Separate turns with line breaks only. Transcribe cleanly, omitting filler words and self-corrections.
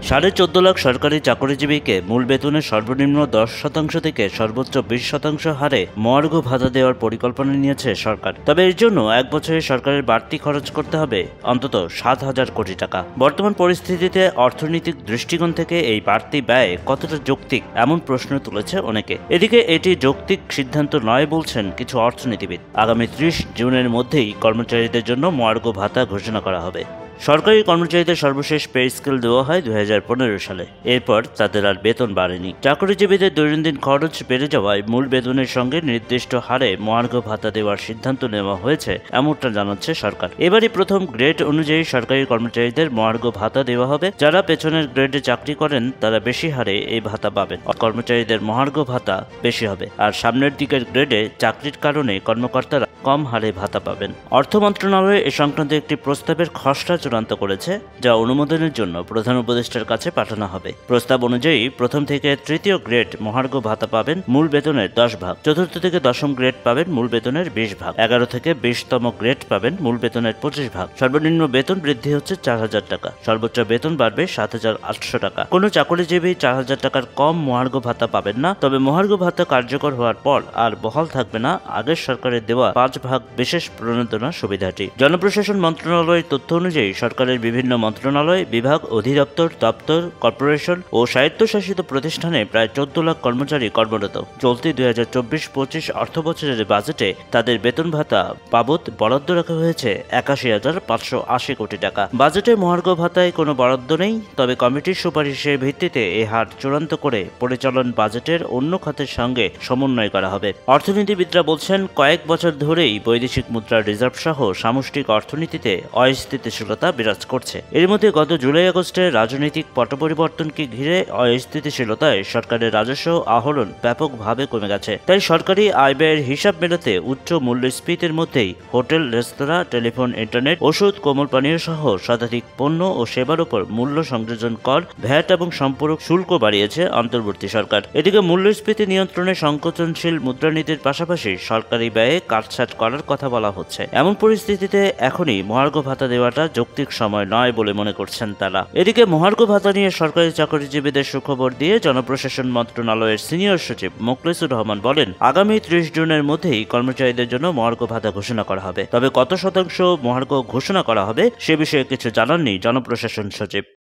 14.5 লাখ সরকারি চাকরিজীবীকে মূল বেতনের সর্বনিম্ন 10% থেকে সর্বোচ্চ 20% হারে মহার্ঘ ভাতা দেওয়ার পরিকল্পনা নিয়েছে সরকার। তবে এর জন্য এক বছরে সরকারের বাড়তি খরচ করতে হবে অন্তত 7,000 কোটি টাকা। বর্তমান পরিস্থিতিতে অর্থনৈতিক দৃষ্টিকোণ থেকে এই বাড়তি ব্যয় কতটা যৌক্তিক এমন প্রশ্ন তুলেছে অনেকে। এদিকে এটি যৌক্তিক সিদ্ধান্ত নয় বলছেন কিছু অর্থনীতিবিদ। আগামী 30 জুনের মধ্যেই কর্মচারীদের জন্য মহার্ঘ ভাতা ঘোষণা করা হবে। সরকারি কর্মচারীদের সর্বশেষ পে স্কেল দেওয়া হয় 2015 সালে। এরপর তাদের আর বেতন বাড়েনি। চাকরিজীবীদের দৈনন্দিন খরচ বেড়ে যাওয়ায় মূল বেতনের সঙ্গে নির্দিষ্ট হারে মহার্ঘ ভাতা দেওয়ার সিদ্ধান্ত নেওয়া হয়েছে এমনটা জানাচ্ছে সরকার। এবারই প্রথম গ্রেড অনুযায়ী সরকারি কর্মচারীদের মহার্ঘ ভাতা দেওয়া হবে। যারা পেছনের গ্রেডে চাকরি করেন তারা বেশি হারে এই ভাতা পাবেন। কর্মচারীদের মহার্ঘ ভাতা বেশি হবে, আর সামনের দিকের গ্রেডে চাকরির কারণে কর্মকর্তারা কম হারে ভাতা পাবেন। অর্থ মন্ত্রণালয় এ সংক্রান্ত একটি প্রস্তাবের খসড়া চূড়ান্ত করেছে, যা অনুমোদনের জন্য প্রধান উপদেষ্টার কাছে পাঠানো হবে। প্রস্তাব অনুযায়ী প্রথম থেকে তৃতীয় গ্রেড মহার্ঘ ভাতা পাবেন মূল বেতনের 10 ভাগ, চতুর্থ থেকে দশম গ্রেড পাবেন মূল বেতনের 20 ভাগ, 11 থেকে 20তম গ্রেড পাবেন মূল বেতনের 25 ভাগ। সর্বনিম্ন বেতন বৃদ্ধি হচ্ছে 4,000 টাকা, সর্বোচ্চ বেতন বাড়বে 7,800 টাকা। কোনো চাকরিজীবী 4,000 টাকার কম মহার্ঘ ভাতা পাবেন না। তবে মহার্ঘ ভাতা কার্যকর হওয়ার পর আর বহাল থাকবে না আগের সরকারের দেওয়া 5 ভাগ বিশেষ প্রণোদনা সুবিধাটি। জনপ্রশাসন মন্ত্রণালয়ের তথ্য অনুযায়ী সরকারের বিভিন্ন মন্ত্রণালয়, বিভাগ, অধিদপ্তর, দপ্তর, কর্পোরেশন ও স্বায়ত্তশাসিত প্রতিষ্ঠানে প্রায় 14 লাখ কর্মচারী কর্মরত। চলতি 2024-25 অর্থবছরের বাজেটে তাদের বেতন ভাতা বাবদ বরাদ্দ রাখা হয়েছে 81,580 কোটি টাকা। বাজেটে মহার্ঘ ভাতায় কোনো বরাদ্দ নেই। তবে কমিটির সুপারিশের ভিত্তিতে এ হার চূড়ান্ত করে পরিচালন বাজেটের অন্য খাতের সঙ্গে সমন্বয় করা হবে। অর্থনীতিবিদরা বলছেন, কয়েক বছর ধরেই বৈদেশিক মুদ্রার রিজার্ভ সহ সামষ্টিক অর্থনীতিতে অস্থিতিশীলতা বিরাজ করছে। এর মধ্যে গত জুলাই-আগস্টে রাজনৈতিক পট পরিবর্তনকে ঘিরে অস্থিতিশীলতায় সরকারের রাজস্ব আহরণ ব্যাপকভাবে কমে গেছে। তাই সরকারি আয় ব্যয়ের হিসাব মেলাতে উচ্চ মূল্যস্ফীতির মধ্যেই হোটেল, রেস্তোরাঁ, টেলিফোন, ইন্টারনেট, ওষুধ, কোমল পানীয় সহ শতাধিক পণ্য ও সেবার উপর মূল্য সংযোজন কর, ভ্যাট এবং সম্পূরক শুল্ক বাড়িয়েছে অন্তর্বর্তী সরকার। এদিকে মূল্যস্ফীতি নিয়ন্ত্রণে সংকোচনশীল মুদ্রানীতির পাশাপাশি সরকারি ব্যয়ে কাটছাট করার কথা বলা হচ্ছে। এমন পরিস্থিতিতে এখনই মহার্ঘ ভাতা দেওয়াটা যৌক্তিক সময় নয় বলে মনে করছেন তারা। এদিকে মহার্ঘ ভাতা নিয়ে সরকারি চাকরিজীবীদের সুখবর দিয়ে জনপ্রশাসন মন্ত্রণালয়ের সিনিয়র সচিব মোখলেছুর রহমান বলেন, আগামী 30 জুনের মধ্যেই কর্মচারীদের জন্য মহার্ঘ ভাতা ঘোষণা করা হবে। তবে কত শতাংশ মহার্ঘ ঘোষণা করা হবে সে বিষয়ে কিছু জানাননি জনপ্রশাসন সচিব।